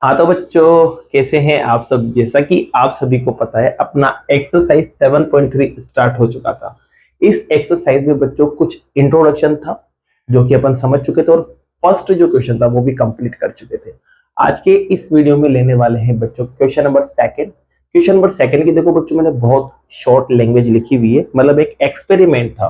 हाँ तो बच्चों, कैसे हैं आप सब। जैसा कि आप सभी को पता है, अपना एक्सरसाइज 7.3 स्टार्ट हो चुका था। इस एक्सरसाइज में बच्चों कुछ इंट्रोडक्शन था जो कि अपन समझ चुके थे, और फर्स्ट जो क्वेश्चन था वो भी कंप्लीट कर चुके थे। आज के इस वीडियो में लेने वाले हैं बच्चों question number second. Question number second की देखो बच्चों, मैंने बहुत शॉर्ट लैंग्वेज लिखी हुई है, मतलब एक एक्सपेरिमेंट था।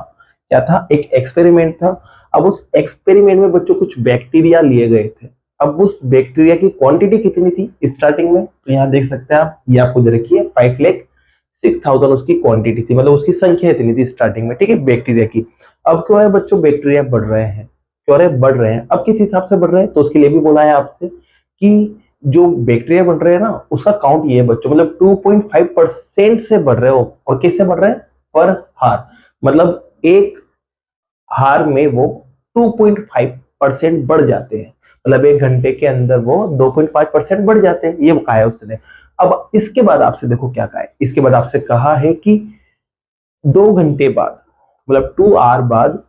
क्या था? एक एक्सपेरिमेंट था। अब उस एक्सपेरिमेंट में बच्चों कुछ बैक्टीरिया लिए गए थे। अब उस बैक्टीरिया की क्वांटिटी कितनी थी स्टार्टिंग में, तो यहाँ देख सकते हैं आप, ये आपको दे रखी है 5,06,000 उसकी क्वांटिटी थी, मतलब उसकी संख्या इतनी थी स्टार्टिंग में। ठीक है, बैक्टीरिया की। अब क्यों है बच्चों, बैक्टीरिया बढ़ रहे हैं। क्यों रहे? बढ़ रहे हैं। अब किस हिसाब से बढ़ रहे हैं, तो उसके लिए भी बोला है आपसे कि जो बैक्टीरिया बढ़ रहे हैं ना, उसका काउंट ये है बच्चों, मतलब 2.5% से बढ़ रहे हो। और किससे बढ़ रहे हैं? पर हार, मतलब एक हार में वो 2.5% बढ़ जाते हैं। मतलब एक घंटे के अंदर वो 2.5% बढ़ जाते हैं, ये कहा है उसने। अब इसके बाद आपसे देखो क्या कहा है। इसके बाद आपसे कहा है कि 2 घंटे बाद, मतलब 2 आवर बाद,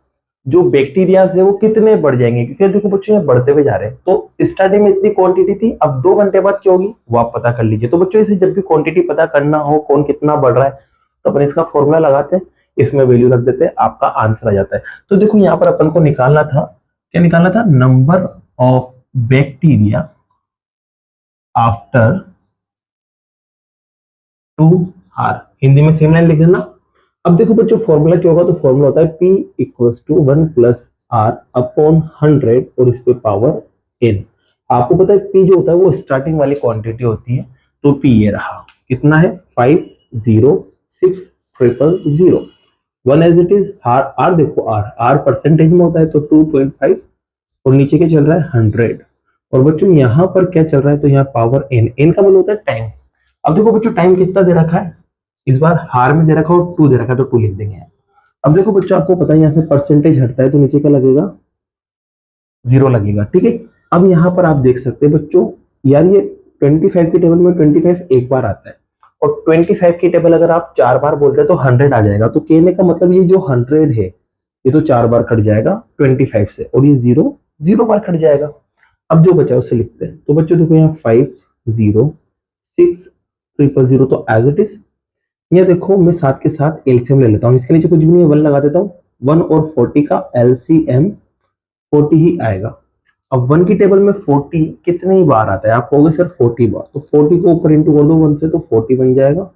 जो बैक्टीरिया है वो कितने बढ़ जाएंगे, क्योंकि देखो बच्चों ये बढ़ते हुए जा रहे हैं। तो स्टार्टिंग में इतनी क्वांटिटी थी, अब 2 घंटे बाद क्या होगी वो आप पता कर लीजिए। तो बच्चों इसे जब भी क्वांटिटी पता करना हो, कौन कितना बढ़ रहा है, तो अपन इसका फॉर्मूला लगाते हैं, इसमें वैल्यू रख देते हैं, आपका आंसर आ जाता है। तो देखो यहाँ पर अपन को निकालना था, क्या निकालना था? Number of bacteria after 2 hour. Hindi में सेम लाइन लिख देना। अब देखो बच्चों फॉर्मूला क्या होगा, तो फॉर्मूला होता है P equals to 1+R upon 100 और इस पे पावर n। आपको पता है P जो होता है वो स्टार्टिंग वाली क्वांटिटी होती है। तो P ये रहा, कितना है? 5,06,000। One as it is. R देखो, R परसेंटेज में होता है तो 2.5, और नीचे क्या चल रहा है? 100। और बच्चों यहाँ पर क्या चल रहा है, तो यहाँ पावर n का मतलब होता है टाइम। अब देखो बच्चों टाइम कितना दे रखा है, इस बार हार में दे रखा हो 2 दे रखा है, तो 2 लिख देंगे। अब देखो बच्चों आपको पता है यहाँ से परसेंटेज हटता है तो नीचे क्या लगेगा? 0 लगेगा। ठीक है। अब यहाँ पर आप देख सकते हैं बच्चों, यार ये 25 की टेबल में 25 एक बार आता है, और 25 की टेबल अगर आप 4 बार बोलते हैं तो 100 आ जाएगा। तो कहने का मतलब ये जो 100 है, ये तो 4 बार कट जाएगा 25 से, और ये 0 बार कट जाएगा। अब जो बचा उसे लिखते हैं। तो बच्चों देखो यहाँ 5,06,000 तो एज इट इज। ये देखो मैं साथ के साथ एलसीएम ले लेता हूँ, इसके नीचे कुछ भी नहीं है, 1 लगा देता हूँ। 1 और 40 का एलसीएम 40 ही आएगा। अब 1 की टेबल में 40 कितने ही बार आता है, आप कहोगे सर 40 बार, तो 40 को ऊपर इंटू कर दो 1 से, तो 40 बन जाएगा।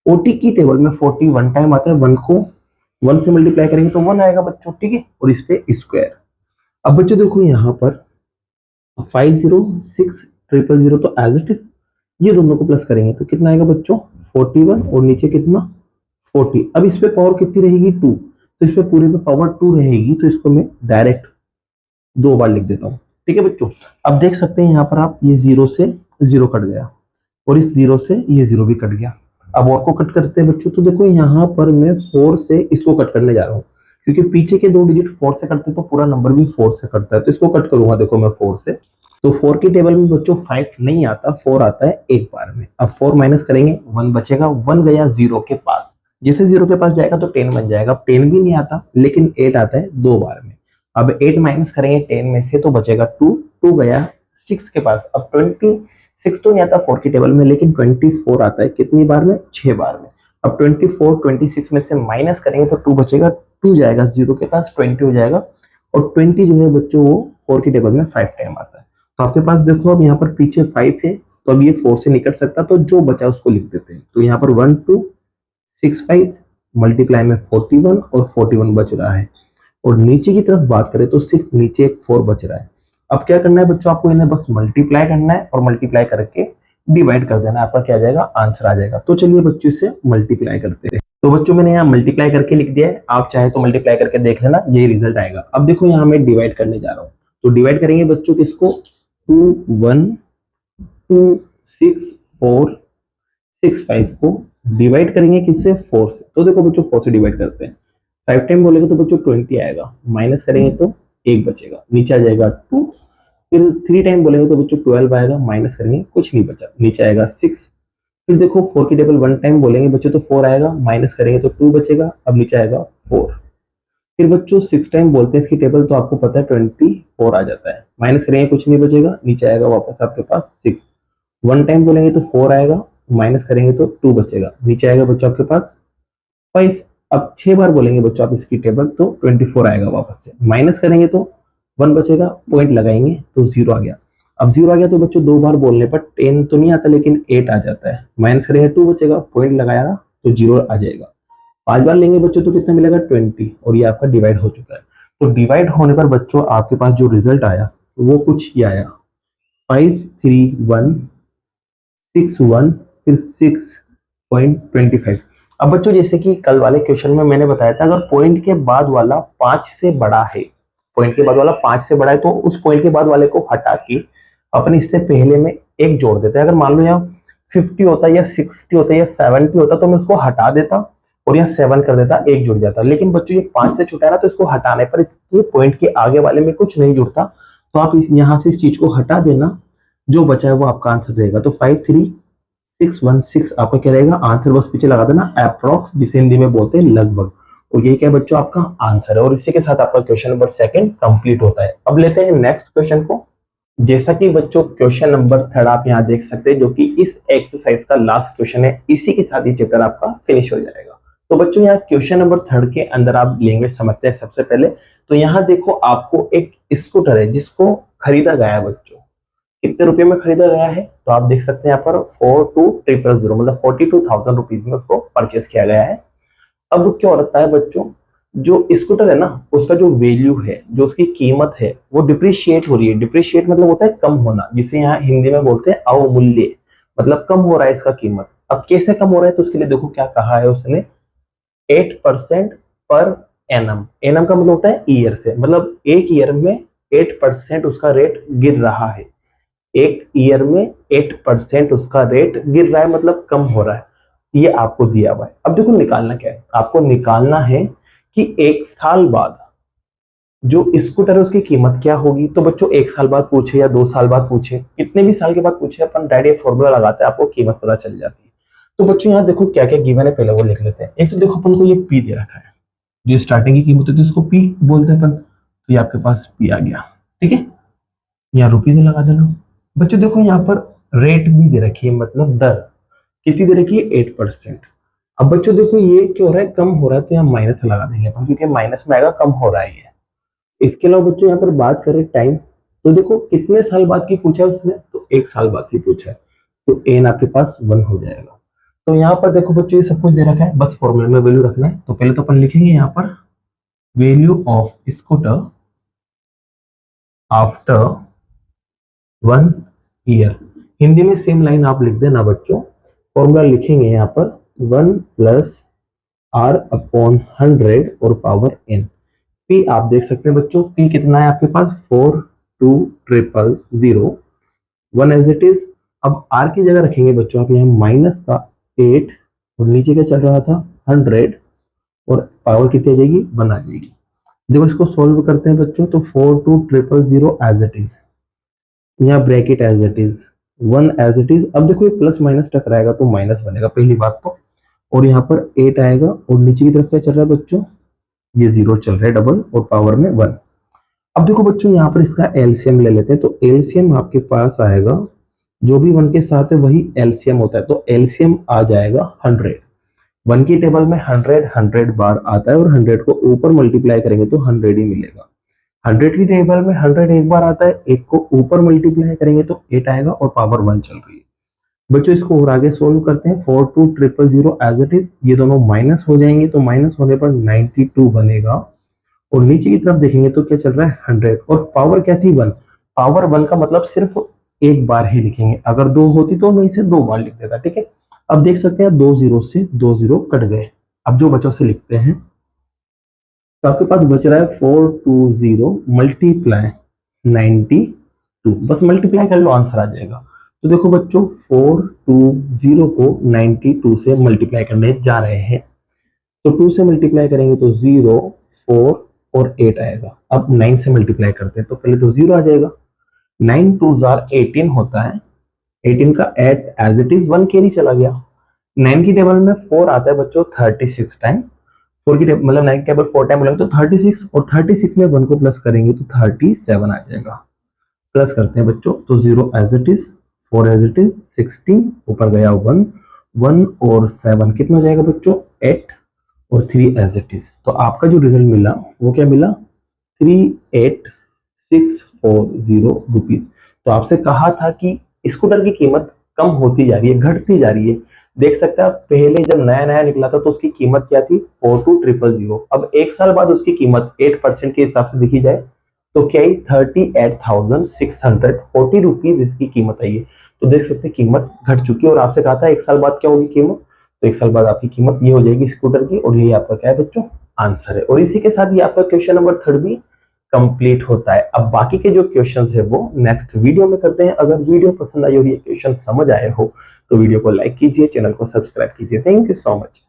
40 की टेबल में 40 1 टाइम आता है, 1 को 1 से मल्टीप्लाई करेंगे तो 1 आएगा बच्चों। ठीक है, और इस पे स्क्वायर। अब बच्चों देखो यहाँ पर 5,06,000 तो एज इट इज, ये दोनों को प्लस करेंगे तो कितना आएगा बच्चों? 41, और नीचे कितना? 40। अब इस पे पावर कितनी रहेगी? 2। तो इस पे पूरे पे पावर 2 रहेगी, तो इसको मैं डायरेक्ट 2 बार लिख देता हूँ। ठीक है बच्चों, अब देख सकते हैं यहाँ पर आप, ये 0 से 0 कट गया, और इस 0 से ये 0 भी कट गया। अब और को कट करते हैं बच्चों, तो देखो यहाँ पर मैं 4 से इसको कट करने जा रहा हूँ, क्योंकि पीछे के 2 डिजिट 4 से कटते तो पूरा नंबर भी 4 से कटता है, तो इसको कट करूंगा देखो मैं 4 से। तो 4 की टेबल में बच्चों 5 नहीं आता, 4 आता है एक बार में। अब 4 माइनस करेंगे, 1 बचेगा। 1 गया 0 के पास, जैसे 0 के पास जाएगा तो 10 बन जाएगा। अब 10 भी नहीं आता, लेकिन 8 आता है 2 बार में। अब 8 माइनस करेंगे 10 में से, तो बचेगा 2। 2 गया 6 के पास। अब 26 तो नहीं आता 4 की टेबल में, लेकिन 24 आता है कितनी बार में? 6 बार में। अब 24 26 में से माइनस करेंगे तो 2 बचेगा। 2 जाएगा 0 के पास, 20 हो जाएगा। और 20 जो है बच्चों वो 4 की टेबल में 5 टाइम आता है। तो आपके पास देखो अब यहाँ पर पीछे 5 है, तो अब ये 4 से निकट सकता, तो जो बचा उसको लिख देते हैं। तो यहाँ पर 1,2,6,5 मल्टीप्लाई में 41, और 41 बच रहा है। और नीचे की तरफ बात करें तो सिर्फ नीचे एक 4 बच रहा है। अब क्या करना है बच्चों, आपको इन्हें बस मल्टीप्लाई करना है, और मल्टीप्लाई करके डिवाइड कर देना, आपका क्या आ जाएगा? आंसर आ जाएगा। तो चलिए बच्चों इसे मल्टीप्लाई करते हैं। तो बच्चों मैंने यहाँ मल्टीप्लाई करके लिख दिया है, आप चाहे तो मल्टीप्लाई करके देख लेना, यही रिजल्ट आएगा। अब देखो यहाँ मैं डिवाइड करने जा रहा हूँ, तो डिवाइड करेंगे बच्चों किसको? 2 1 2 6 4 6 5 को डिवाइड करेंगे किससे? 4 से। तो देखो बच्चों 4 से डिवाइड करते हैं। 5 टाइम बोलेंगे तो बच्चों 20 आएगा, माइनस करेंगे तो 1 बचेगा, नीचे आ जाएगा 2। फिर 3 टाइम बोलेंगे तो बच्चों 12 आएगा, माइनस करेंगे कुछ नहीं बचा, नीचे आएगा 6। फिर देखो 4 की टेबल 1 टाइम बोलेंगे बच्चों तो 4 आएगा, माइनस करेंगे तो 2 बचेगा, अब नीचे आएगा 4। फिर बच्चों 6 टाइम बोलते हैं इसकी टेबल, तो आपको पता है 24 आ जाता है, माइनस करेंगे कुछ नहीं बचेगा, नीचे आएगा वापस आपके पास 6। 1 टाइम बोलेंगे तो 4 आएगा, माइनस करेंगे तो 2 बचेगा, नीचे आएगा बच्चों आपके पास 5। अब 6 बार बोलेंगे बच्चों आप इसकी टेबल तो 24 आएगा, वापस से माइनस करेंगे तो 1 बचेगा, पॉइंट लगाएंगे तो 0 आ गया। अब 0 आ गया तो बच्चों 2 बार बोलने पर 10 तो नहीं आता लेकिन 8 आ जाता है, माइनस करेंगे 2 बचेगा, पॉइंट लगाया ना तो 0 आ जाएगा। 5 बार लेंगे बच्चों तो कितना मिलेगा 20, और ये आपका डिवाइड हो चुका है। तो डिवाइड होने पर बच्चों आपके पास जो रिजल्ट आया वो कुछ ये आया, 53161, फिर 6.25। अब बच्चों जैसे कि कल वाले क्वेश्चन में मैंने बताया था, अगर पॉइंट के बाद वाला 5 से बड़ा है, पॉइंट के बाद वाला 5 से बड़ा है तो उस पॉइंट के बाद वाले को हटा के अपन इससे पहले में एक जोड़ देते हैं। अगर मान लो यहाँ 50 होता या 60 होता या 70 होता तो मैं उसको हटा देता और यहाँ 7 कर देता, एक जुड़ जाता। लेकिन बच्चों ये 5 से छोटा है ना, तो इसको हटाने पर इसके पॉइंट के आगे वाले में कुछ नहीं जुड़ता, तो आप यहाँ से इस चीज को हटा देना, जो बचा है वो आपका आंसर रहेगा। तो 53616 आपका क्या रहेगा आंसर, बस पीछे लगा देना अप्रोक्स, जिसे हिंदी में बोलते हैं लगभग, और ये क्या है बच्चों आपका आंसर है। और इसी के साथ आपका क्वेश्चन नंबर 2 कंप्लीट होता है। अब लेते हैं नेक्स्ट क्वेश्चन को। जैसा कि बच्चों क्वेश्चन नंबर 3 आप यहाँ देख सकते हैं, जो कि इस एक्सरसाइज का लास्ट क्वेश्चन है, इसी के साथ ये चैप्टर आपका फिनिश हो जाएगा। तो बच्चों यहाँ क्वेश्चन नंबर 3 के अंदर आप लैंग्वेज समझते हैं। सबसे पहले तो यहाँ देखो आपको एक स्कूटर है जिसको खरीदा गया है बच्चों, कितने रुपए में खरीदा गया है तो आप देख सकते हैं यहाँ पर 42,000 मतलब 42,000 रुपीज में उसको परचेस किया गया है। अब क्या होता है बच्चों, जो स्कूटर है ना उसका जो वैल्यू है, जो उसकी कीमत है वो डिप्रिशिएट हो रही है। डिप्रिशिएट मतलब होता है कम होना, जिसे यहाँ हिंदी में बोलते हैं अवमूल्य, मतलब कम हो रहा है इसका कीमत। अब कैसे कम हो रहा है, तो उसके लिए देखो क्या कहा है उसने, 8% पर एनम। एनम का मतलब होता है ईयर से, मतलब एक ईयर में 8% उसका रेट गिर रहा है, एक ईयर में 8% उसका रेट गिर रहा है, मतलब कम हो रहा है, ये आपको दिया हुआ है। अब देखो निकालना क्या है, आपको निकालना है कि 1 साल बाद जो स्कूटर है उसकी कीमत क्या होगी। तो बच्चों 1 साल बाद पूछे या 2 साल बाद पूछे, कितने भी साल के बाद पूछे, अपन डायरेक्ट फॉर्मूला लगाते हैं, आपको कीमत पता चल जाती है। तो बच्चों यहाँ देखो क्या क्या गिवन है, पहले वो लिख लेते हैं। एक तो देखो अपन को ये पी दे रखा है, जो स्टार्टिंग की कीमत होती है उसको पी बोलते हैं अपन, तो ये आपके पास पी आ गया, ठीक है, यहाँ रुपीज लगा देना। बच्चों देखो यहाँ पर रेट भी दे रखी है, मतलब दर कितनी दे रखी है 8%। अब बच्चों देखो ये क्या हो रहा है, कम हो रहा है, तो यहाँ माइनस लगा देंगे अपन, क्योंकि माइनस में आएगा, कम हो रहा है ये। इसके अलावा बच्चों यहाँ पर बात करें टाइम, तो देखो कितने साल बाद की पूछा है उसने, तो 1 साल बाद की पूछा है, तो एन आपके पास 1 हो जाएगा। तो यहाँ पर देखो बच्चों ये सब कुछ दे रखा है, बस फॉर्मूले में वैल्यू रखना है। तो पहले तो अपन लिखेंगे यहाँ पर value of scooter after 1 year. Hindi में सेम लाइन आप लिख देना बच्चों, फॉर्मूला लिखेंगे यहाँ पर 1 प्लस आर अपॉन 100 और पावर एन। पी आप देख सकते हैं बच्चों, पी कितना है आपके पास 42000, 1 एज इट इज। अब आर की जगह रखेंगे बच्चों आप यहाँ माइनस का 8, और नीचे क्या चल रहा था 100, और पावर कितनी आ जाएगी 1 आ जाएगी। देखो इसको सोल्व करते हैं बच्चों, तो 42000 एज इट इज, यहाँ bracket as it is, 1 as it is. अब देखो ये प्लस माइनस टकराएगा तो माइनस बनेगा पहली बात तो, और यहाँ पर 8 आएगा, और नीचे की तरफ क्या चल रहा है बच्चों, ये 0 चल रहा है डबल, और पावर में 1। अब देखो बच्चों यहाँ पर इसका एलसीएम ले लेते हैं, तो एलसीएम आपके पास आएगा, जो भी 1 के साथ है वही एलसीएम होता है, तो एलसीएम आ जाएगा 100। 1 की टेबल में 100 बार आता है, और 100 को ऊपर मल्टीप्लाई करेंगे तो 100 ही मिलेगा। 100 की टेबल में 100 एक बार आता है, एक को ऊपर मल्टीप्लाई करेंगे तो 8 आएगा, और पावर 1 चल रही है। बच्चों इसको और आगे सोल्व करते हैं, 42000 एज इट इज, ये दोनों माइनस हो जाएंगे, तो माइनस होने पर 92 बनेगा, और नीचे की तरफ देखेंगे तो क्या चल रहा है 100, और पावर क्या थी 1। पावर 1 का मतलब सिर्फ एक बार ही लिखेंगे, अगर 2 होती तो मैं इसे 2 बार लिख देता, ठीक है। अब देख सकते हैं 2 जीरो से 2 जीरो कट गए। अब जो बच्चों से लिखते हैं, तो आपके पास बच रहा है 420 मल्टीप्लाई 92, बस मल्टीप्लाई कर लो आंसर आ जाएगा। तो देखो बच्चों 420 को 92 से मल्टीप्लाई करने जा रहे हैं, तो 2 से मल्टीप्लाई करेंगे तो 0, 4 और 8 आएगा। अब 9 से मल्टीप्लाई करते हैं तो पहले तो 0 आ जाएगा, 9 2 18 होता है, 18 का 8 एज इट इज 1 कैरी चला गया। 9 की टेबल में 4 आता है बच्चों 36 टाइम, 4 की टेबल मतलब 9 की टेबल 4 टाइम बोलेंगे तो 36, और 36 में 1 को प्लस करेंगे तो 37 आ जाएगा। प्लस करते हैं बच्चों, तो 0 as it is, 4 as it is 16, ऊपर गया 1, 1 और 7 कितना हो जाएगा बच्चों 8 और 3 एज इट इज। तो आपका जो रिजल्ट मिला वो क्या मिला 38,640 रुपीज। तो आपसे कहा था कि स्कूटर की कीमत कम होती जा रही है, घटती जा रही है। देख सकते हैं आप पहले जब नया नया निकला था तो उसकी कीमत क्या थी 42,000। अब एक साल बाद उसकी कीमत 8% के हिसाब से देखी जाए तो क्या ही 38,640 रुपीज इसकी कीमत आई है। तो देख सकते हैं कीमत घट चुकी है। और आपसे कहा था एक साल बाद क्या होगी कीमत, तो एक साल बाद आपकी कीमत ये हो जाएगी स्कूटर की। और यही आपका क्या है बच्चों आंसर है। और इसी के साथ ये आपका क्वेश्चन नंबर 3 भी कंप्लीट होता है। अब बाकी के जो क्वेश्चंस है वो नेक्स्ट वीडियो में करते हैं। अगर वीडियो पसंद आई और ये क्वेश्चन समझ आए हो तो वीडियो को लाइक कीजिए, चैनल को सब्सक्राइब कीजिए। Thank you so much.